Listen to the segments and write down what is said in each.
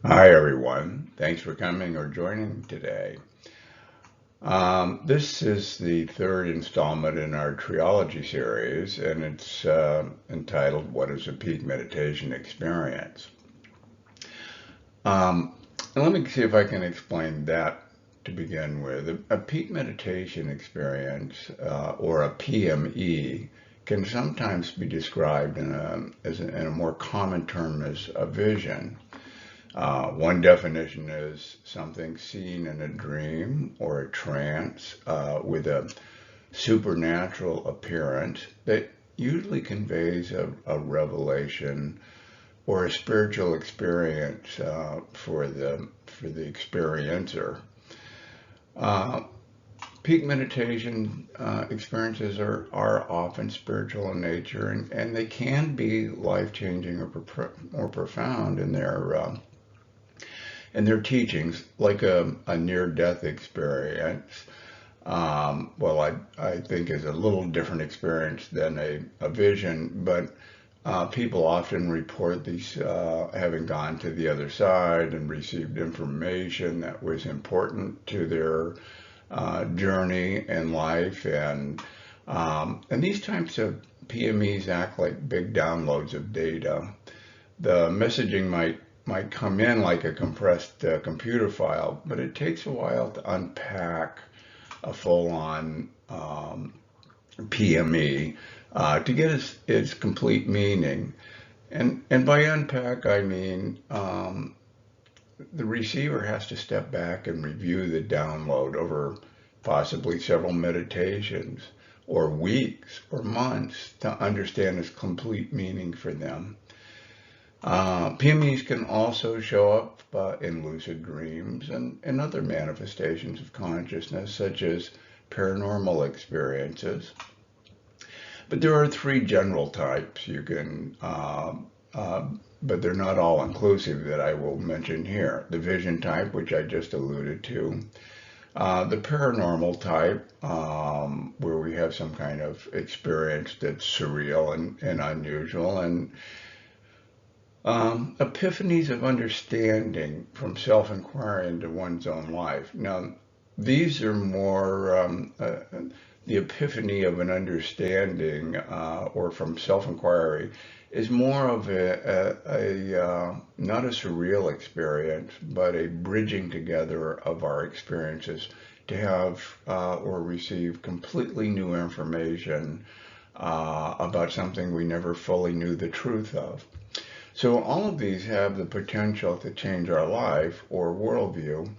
Hi, everyone. Thanks for coming or joining today. This is the third installment in our Trilogy series, and it's entitled What is a Peak Meditation Experience? Um, and let me see if I can explain that to begin with. A peak meditation experience, or a PME, can sometimes be described in a more common term as a vision. One definition is something seen in a dream or a trance with a supernatural appearance that usually conveys a revelation or a spiritual experience for the experiencer. Uh, Peak meditation experiences are often spiritual in nature, and they can be life-changing or profound in their teachings, like a near-death experience. I think is a little different experience than a vision, but people often report these having gone to the other side and received information that was important to their journey in life, and these types of PMEs act like big downloads of data. The messaging might come in like a compressed computer file, but it takes a while to unpack a full-on PME to get its complete meaning. And by unpack, I mean the receiver has to step back and review the download over possibly several meditations or weeks or months to understand its complete meaning for them. PMEs can also show up in lucid dreams and other manifestations of consciousness, such as paranormal experiences. But there are three general types uh, but they're not all inclusive that I will mention here. The vision type, which I just alluded to, the paranormal type, where we have some kind of experience that's surreal and unusual, and epiphanies of understanding from self-inquiry into one's own life. Now, these are more the epiphany of an understanding or from self-inquiry is more of not a surreal experience, but a bridging together of our experiences to have or receive completely new information about something we never fully knew the truth of. So all of these have the potential to change our life or worldview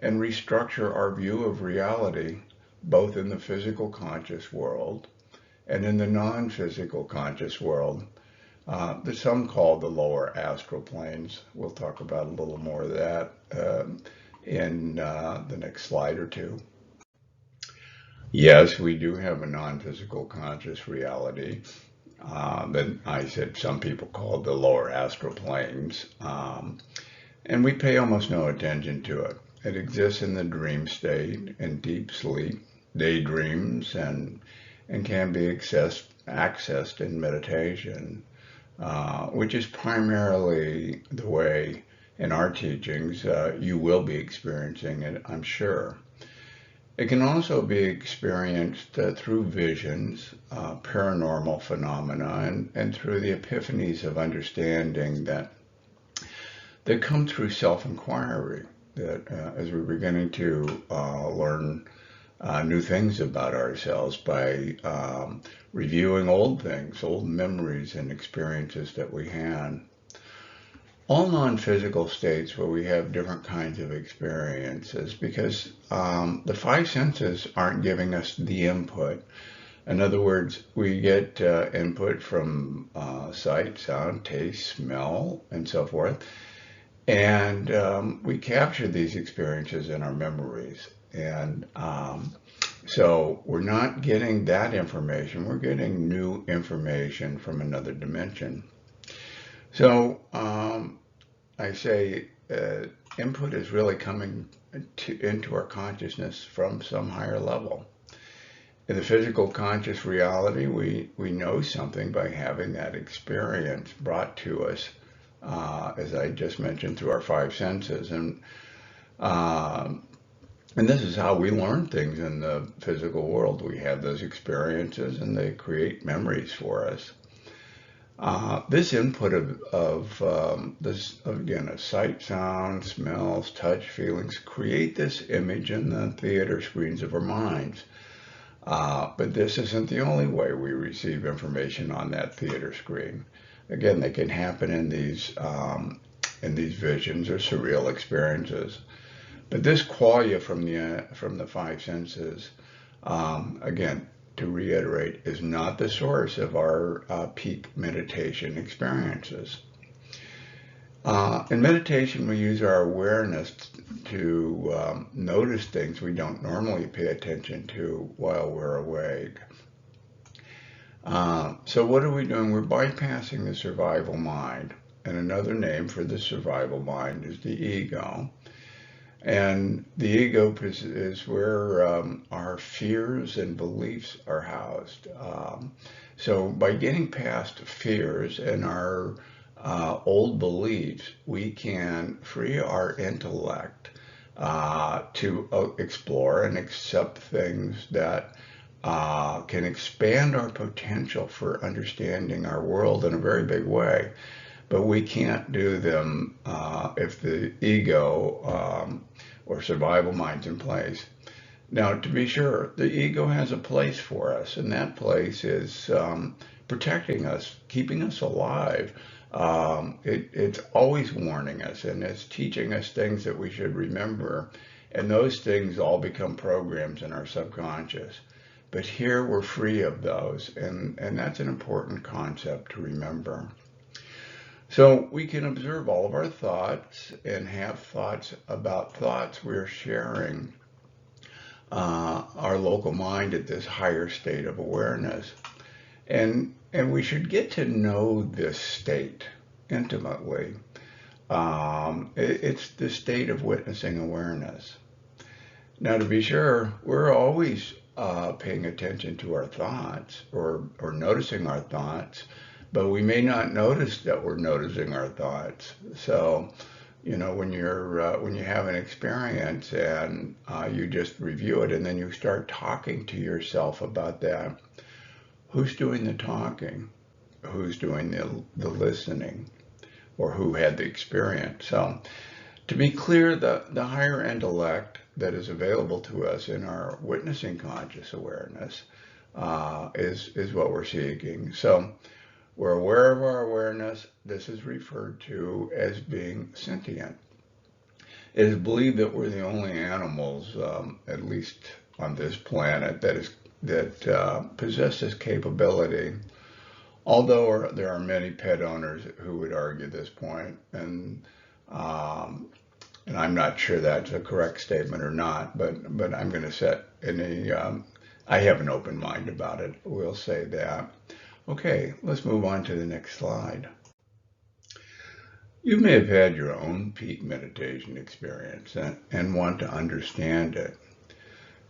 and restructure our view of reality, both in the physical conscious world and in the non-physical conscious world, that some call the lower astral planes. We'll talk about a little more of that in the next slide or two. Yes, we do have a non-physical conscious reality that I said some people call the lower astral planes. And we pay almost no attention to it. It exists in the dream state, in deep sleep, daydreams, and can be accessed in meditation, which is primarily the way in our teachings you will be experiencing it, I'm sure. It can also be experienced through visions, paranormal phenomena, and through the epiphanies of understanding that come through self-inquiry, that as we're beginning to learn new things about ourselves by reviewing old things, old memories and experiences that we had. All non-physical states where we have different kinds of experiences because the five senses aren't giving us the input. In other words, we get input from sight, sound, taste, smell, and so forth. And we capture these experiences in our memories. And so we're not getting that information, we're getting new information from another dimension. So I say input is really coming into our consciousness from some higher level. In the physical conscious reality, we know something by having that experience brought to us as I just mentioned, through our five senses. Um, and this is how we learn things in the physical world. We have those experiences and they create memories for us. This input of this, again, of sight, sound, smells, touch, feelings, create this image in the theater screens of our minds. But this isn't the only way we receive information on that theater screen. Again, they can happen in these visions or surreal experiences. But this qualia from the five senses, again, to reiterate, is not the source of our peak meditation experiences. In meditation, we use our awareness to notice things we don't normally pay attention to while we're awake. So what are we doing? We're bypassing the survival mind. And another name for the survival mind is the ego. And the ego is where our fears and beliefs are housed. So by getting past fears and our old beliefs, we can free our intellect to explore and accept things that can expand our potential for understanding our world in a very big way. But we can't do them if the ego or survival mind's in place. Now, to be sure, the ego has a place for us, and that place is protecting us, keeping us alive. It's always warning us, and it's teaching us things that we should remember. And those things all become programs in our subconscious. But here we're free of those, and that's an important concept to remember. So we can observe all of our thoughts and have thoughts about thoughts we're sharing our local mind at this higher state of awareness. And we should get to know this state intimately. It's the state of witnessing awareness. Now, to be sure, we're always paying attention to our thoughts or noticing our thoughts, but we may not notice that we're noticing our thoughts. So, when you have an experience and you just review it and then you start talking to yourself about that, who's doing the talking? Who's doing the listening? Or who had the experience? So, to be clear, the higher intellect that is available to us in our witnessing conscious awareness is what we're seeking. So we're aware of our awareness. This is referred to as being sentient. It is believed that we're the only animals, at least on this planet, that possess this capability. Although there are many pet owners who would argue this point, and I'm not sure that's a correct statement or not, but I'm going to set I have an open mind about it. We'll say that. Okay, let's move on to the next slide. You may have had your own peak meditation experience and want to understand it.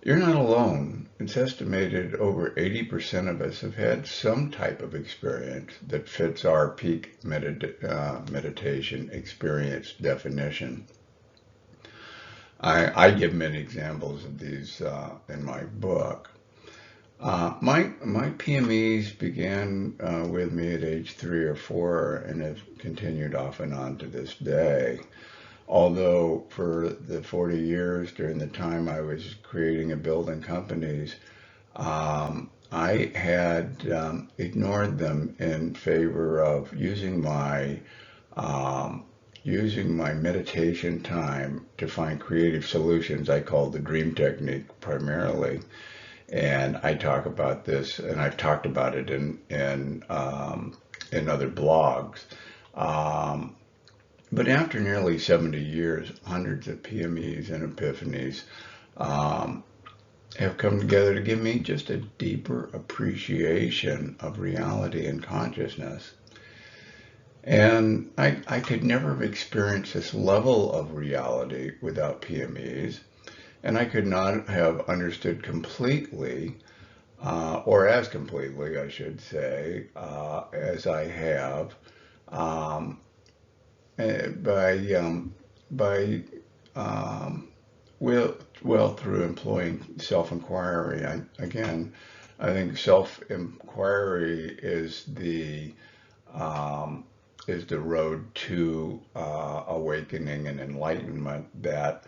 You're not alone. It's estimated over 80% of us have had some type of experience that fits our peak meditation experience definition. I give many examples of these in my book. My PMEs began with me at age 3 or 4 and have continued off and on to this day. Although for the 40 years during the time I was creating and building companies, I had ignored them in favor of using my meditation time to find creative solutions. I call the dream technique primarily. And I talk about this, and I've talked about it in other blogs. But after nearly 70 years, hundreds of PMEs and epiphanies have come together to give me just a deeper appreciation of reality and consciousness. And I could never have experienced this level of reality without PMEs. And I could not have understood completely, or as completely, I should say, as I have, by by um, well through employing self-inquiry. Again, I think self-inquiry um, is the road to awakening and enlightenment that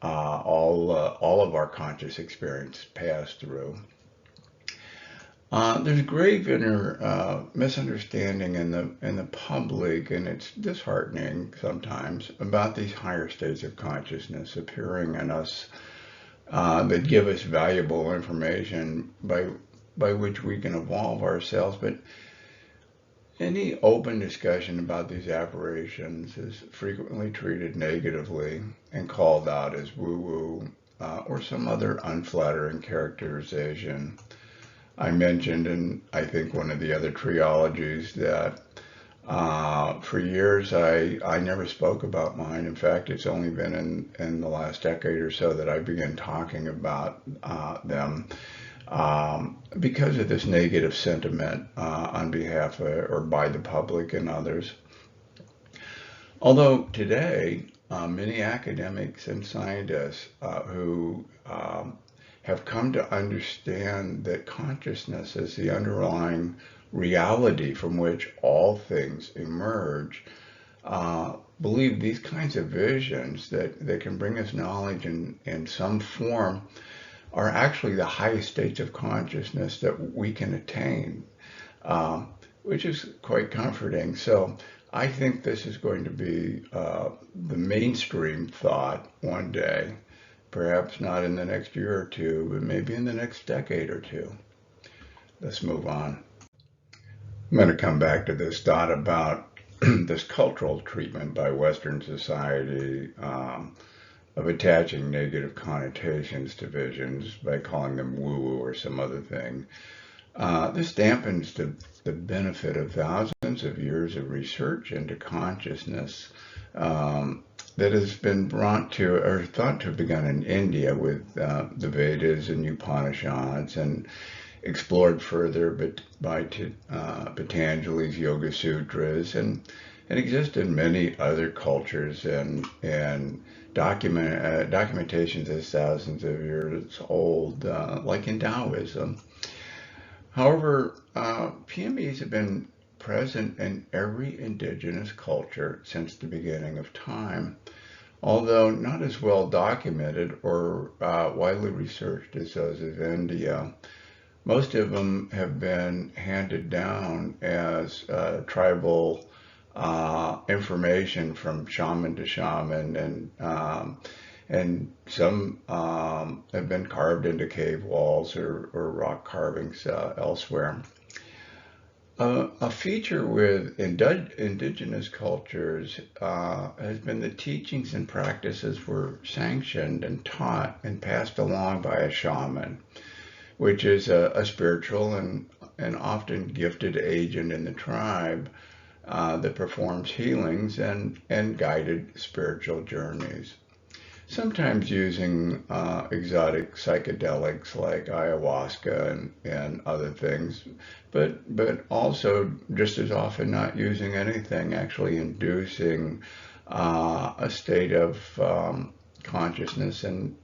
all of our conscious experience pass through. There's grave misunderstanding in the public, and it's disheartening sometimes about these higher states of consciousness appearing in us that give us valuable information by which we can evolve ourselves. But any open discussion about these aberrations is frequently treated negatively and called out as woo-woo or some other unflattering characterization. I mentioned in, I think, one of the other trilogies that for years I never spoke about mine. In fact, it's only been in the last decade or so that I began talking about them because of this negative sentiment on behalf of, or by the public and others. Although today, many academics and scientists who have come to understand that consciousness is the underlying reality from which all things emerge, believe these kinds of visions that can bring us knowledge in some form are actually the highest states of consciousness that we can attain, which is quite comforting. So I think this is going to be the mainstream thought one day, perhaps not in the next year or two, but maybe in the next decade or two. Let's move on. I'm going to come back to this thought about this cultural treatment by Western society of attaching negative connotations to visions by calling them woo-woo or some other thing. This dampens the benefit of thousands of years of research into consciousness that has been brought to, or thought to have begun in India with the Vedas and Upanishads, and explored further by Patanjali's Yoga Sutras, and exist in many other cultures and documentations that's thousands of years old, like in Taoism. However, PMEs have been present in every indigenous culture since the beginning of time, although not as well documented or widely researched as those of India. Most of them have been handed down as tribal information from shaman to shaman, and some have been carved into cave walls or rock carvings elsewhere. A feature with indigenous cultures has been the teachings and practices were sanctioned and taught and passed along by a shaman, which is a spiritual and often gifted agent in the tribe that performs healings and guided spiritual journeys, sometimes using exotic psychedelics like ayahuasca and other things, but also just as often not using anything, actually inducing a state of consciousness and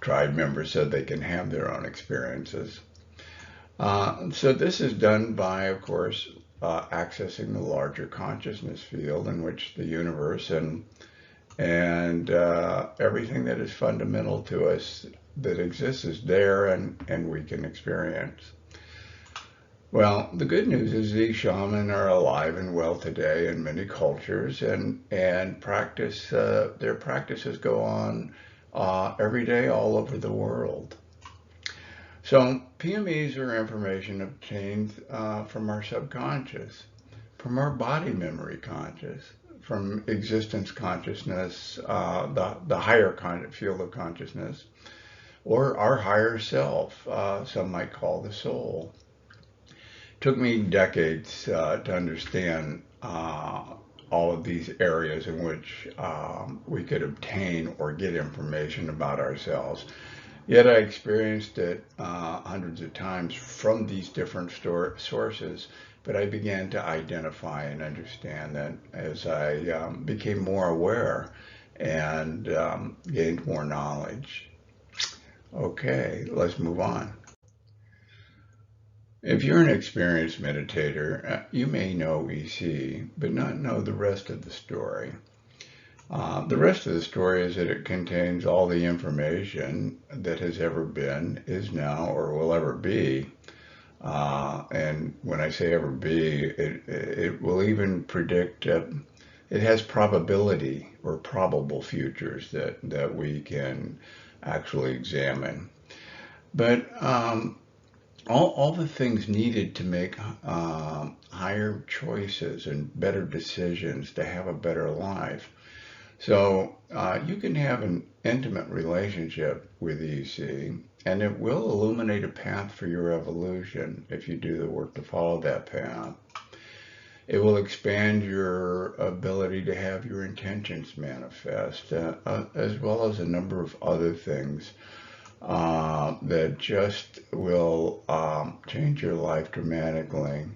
tribe members so they can have their own experiences. So this is done by, of course, accessing the larger consciousness field in which the universe and everything that is fundamental to us that exists is there and we can experience. Well, the good news is these shamans are alive and well today in many cultures, and practice their practices go on every day all over the world. So PMEs are information obtained from our subconscious, from our body memory conscious, from existence consciousness, the higher field of consciousness, or our higher self, some might call the soul. It took me decades to understand all of these areas in which we could obtain or get information about ourselves. Yet I experienced it hundreds of times from these different sources, but I began to identify and understand that as I became more aware and gained more knowledge. Okay, let's move on. If you're an experienced meditator, you may know EC, but not know the rest of the story. The rest of the story is that it contains all the information that has ever been, is now, or will ever be. And when I say ever be, it will even predict, it has probability or probable futures that we can actually examine. But all the things needed to make higher choices and better decisions to have a better life. So you can have an intimate relationship with EC, and it will illuminate a path for your evolution if you do the work to follow that path. It will expand your ability to have your intentions manifest, as well as a number of other things that just will change your life dramatically.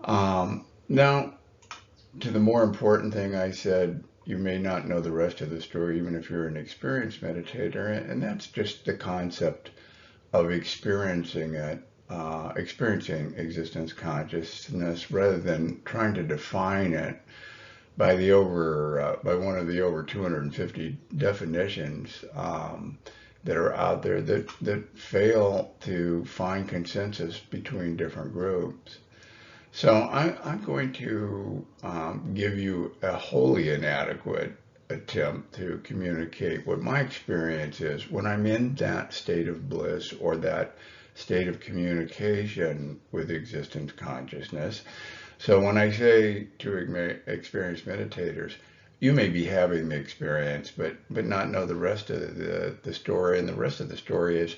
Now, to the more important thing I said, you may not know the rest of the story even if you're an experienced meditator, and that's just the concept of experiencing it, experiencing existence consciousness rather than trying to define it by one of the over 250 definitions that are out there that fail to find consensus between different groups. So I'm going to give you a wholly inadequate attempt to communicate what my experience is when I'm in that state of bliss or that state of communication with existence consciousness. So when I say to experienced meditators, you may be having the experience, but not know the rest of the story. And the rest of the story is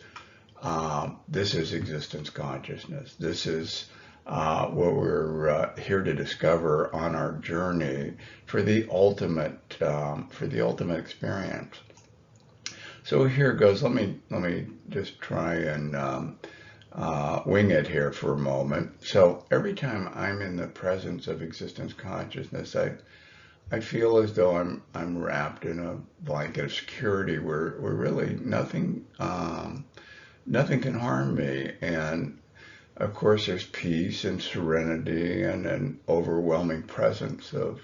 this is existence consciousness. This is what we're here to discover on our journey for the ultimate experience. So here goes. Let me just try and wing it here for a moment. So every time I'm in the presence of existence consciousness, I feel as though I'm wrapped in a blanket of security where really nothing can harm me. And of course, there's peace and serenity and an overwhelming presence of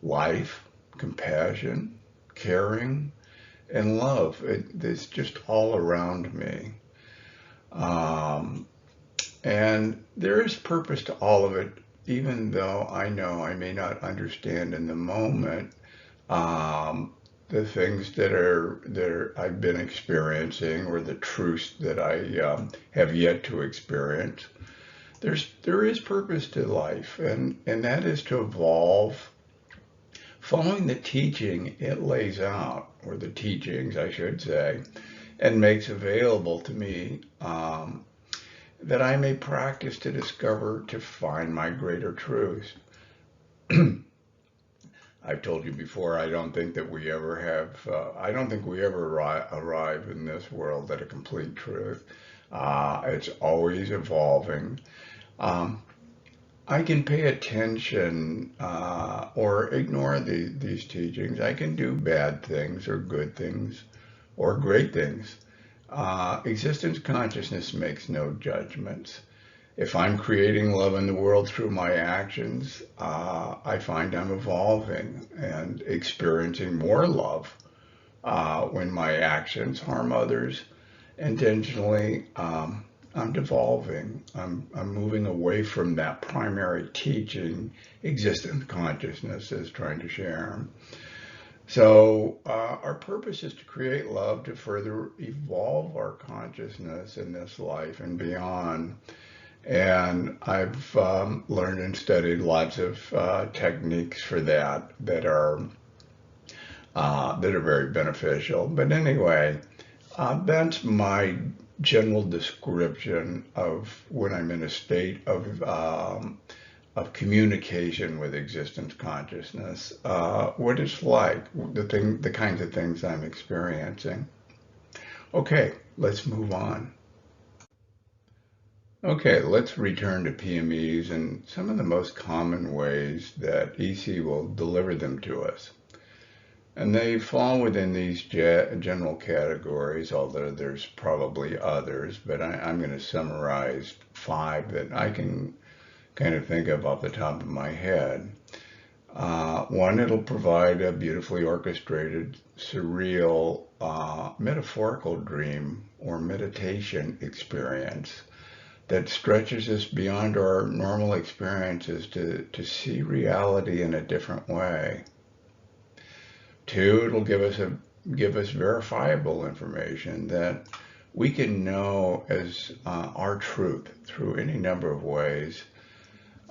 life, compassion, caring, and love. It's just all around me. And there is purpose to all of it, even though I know I may not understand in the moment the things that I've been experiencing or the truths that I have yet to experience. There is purpose to life, and that is to evolve, following the teaching it lays out, or the teachings, I should say, and makes available to me that I may practice to discover, to find my greater truth. I've told you before, I don't think we ever arrive in this world at a complete truth. It's always evolving. I can pay attention or ignore these teachings. I can do bad things or good things or great things. Existence consciousness makes no judgments. If I'm creating love in the world through my actions, I find I'm evolving and experiencing more love. When my actions harm others intentionally, I'm devolving. I'm moving away from that primary teaching existence consciousness is trying to share. So our purpose is to create love to further evolve our consciousness in this life and beyond. And I've learned and studied lots of techniques for that are very beneficial. But anyway, that's my general description of when I'm in a state of communication with existence consciousness, what it's like, the kinds of things I'm experiencing. Okay, let's move on. Okay, let's return to PMEs and some of the most common ways that EC will deliver them to us. And they fall within these general categories, although there's probably others, but I'm going to summarize 5 that I can kind of think of off the top of my head. One, it'll provide a beautifully orchestrated, surreal, metaphorical dream or meditation experience that stretches us beyond our normal experiences to see reality in a different way. 2, it'll give us verifiable information that we can know as our truth through any number of ways.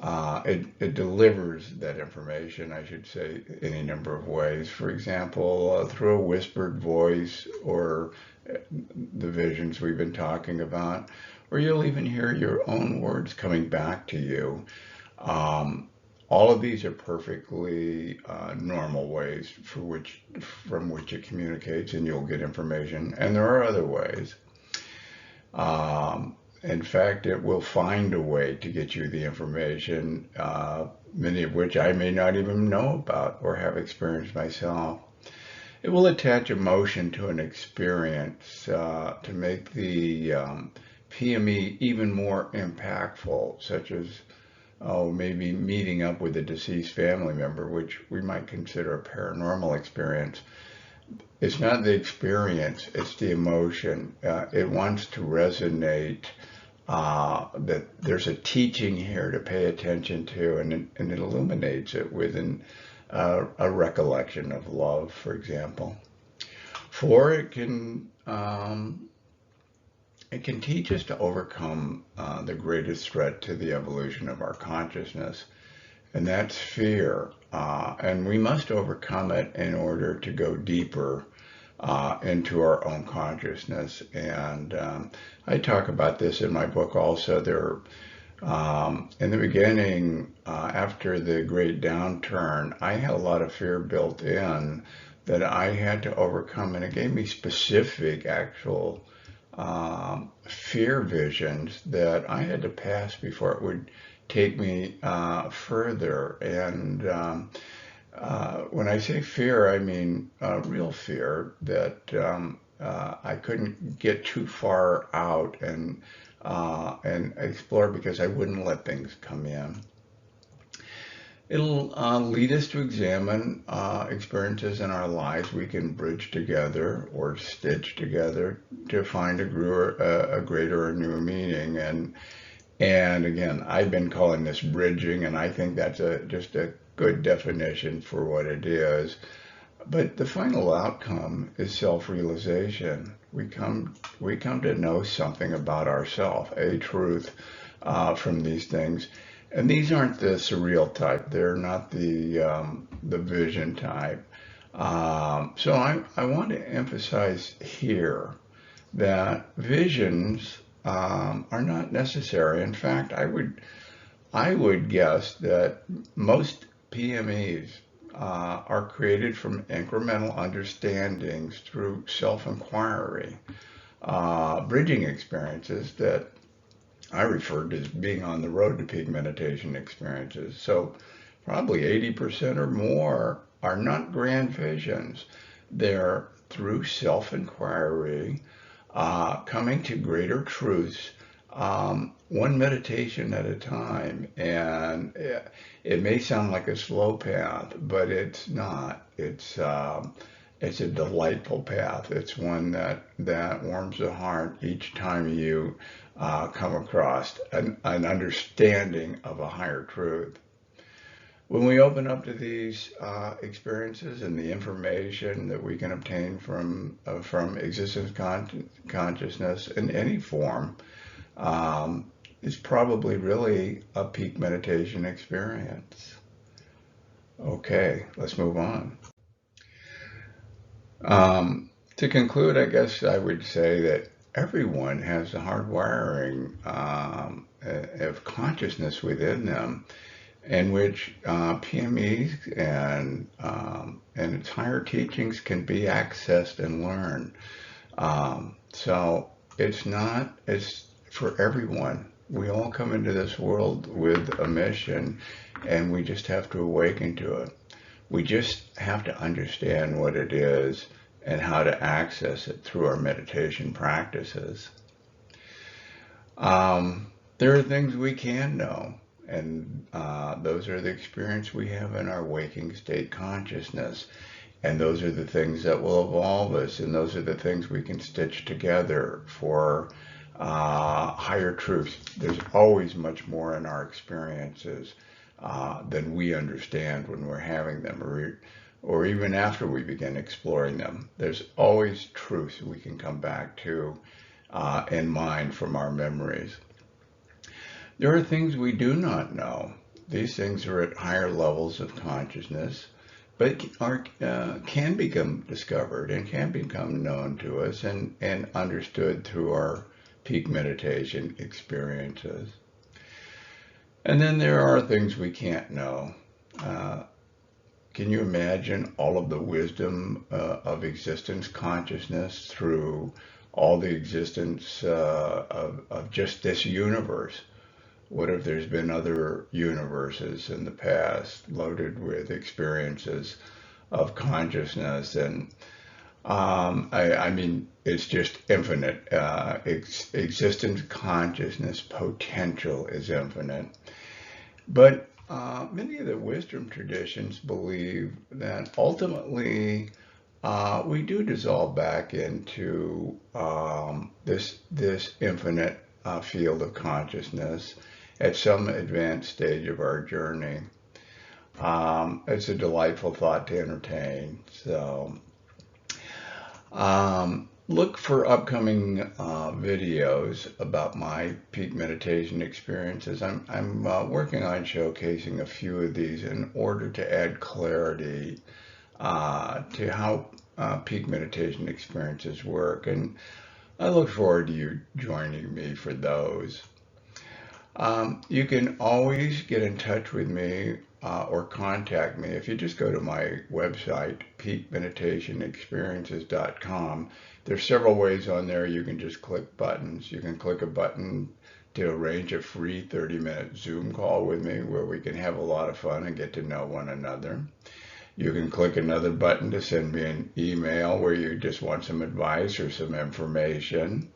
It delivers that information, I should say, any number of ways. For example, through a whispered voice or the visions we've been talking about, or you'll even hear your own words coming back to you. All of these are perfectly normal ways from which it communicates, and you'll get information. And there are other ways. In fact, it will find a way to get you the information, many of which I may not even know about or have experienced myself. It will attach emotion to an experience to make the PME even more impactful, such as maybe meeting up with a deceased family member, which we might consider a paranormal experience. It's not the experience, it's the emotion. It wants to resonate that there's a teaching here to pay attention to, and it illuminates it within a recollection of love, for example. 4, it can teach us to overcome the greatest threat to the evolution of our consciousness, and that's fear. And we must overcome it in order to go deeper into our own consciousness. And I talk about this in my book also. In the beginning, after the great downturn, I had a lot of fear built in that I had to overcome, and it gave me specific actual fear visions that I had to pass before it would take me further. And when I say fear, I mean real fear that I couldn't get too far out and explore because I wouldn't let things come in. It'll lead us to examine experiences in our lives we can bridge together or stitch together to find a greater or newer meaning. And again, I've been calling this bridging, and I think that's just a good definition for what it is. But the final outcome is self-realization. We come to know something about ourselves, a truth from these things. And these aren't the surreal type. They're not the vision type. So I want to emphasize here that visions are not necessary. In fact, I would guess that most PMEs are created from incremental understandings through self-inquiry, bridging experiences that I referred to as being on the road to peak meditation experiences. So probably 80% or more are not grand visions. They're through self-inquiry, coming to greater truths, one meditation at a time. And it may sound like a slow path, but it's not. It's a delightful path. It's one that warms the heart each time you come across an understanding of a higher truth. When we open up to these experiences and the information that we can obtain from existence consciousness in any form, is probably really a peak meditation experience. Okay, let's move on. To conclude, I guess I would say that everyone has a hardwiring of consciousness within them, in which PMEs and its higher teachings can be accessed and learned. So it's for everyone. We all come into this world with a mission, and we just have to awaken to it. We just have to understand what it is and how to access it through our meditation practices. There are things we can know, and those are the experience we have in our waking state consciousness. And those are the things that will evolve us, and those are the things we can stitch together for higher truths. There's always much more in our experiences than we understand when we're having them, or even after we begin exploring them. There's always truths we can come back to in mind from our memories. There are things we do not know. These things are at higher levels of consciousness, but can become discovered and can become known to us and understood through our peak meditation experiences. And then there are things we can't know. Can you imagine all of the wisdom of existence consciousness through all the existence of just this universe? What if there's been other universes in the past loaded with experiences of consciousness? And I mean, it's just infinite. Existence consciousness potential is infinite. But many of the wisdom traditions believe that ultimately we do dissolve back into this infinite field of consciousness at some advanced stage of our journey. It's a delightful thought to entertain. So look for upcoming videos about my peak meditation experiences. I'm working on showcasing a few of these in order to add clarity to how peak meditation experiences work. And I look forward to you joining me for those. You can always get in touch with me or contact me if you just go to my website, peakmeditationexperiences.com. There's several ways on there. You can just click buttons. You can click a button to arrange a free 30-minute Zoom call with me where we can have a lot of fun and get to know one another. You can click another button to send me an email where you just want some advice or some information.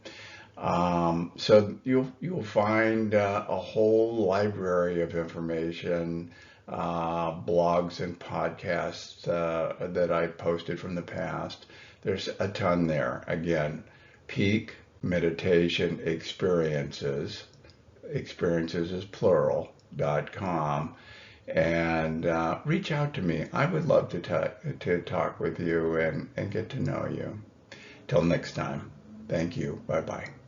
So you'll find a whole library of information, blogs and podcasts that I posted from the past. There's a ton there. Again, Peak Meditation Experiences is plural.com, and reach out to me. I would love to talk with you and get to know you. Till next time, thank you. Bye-bye.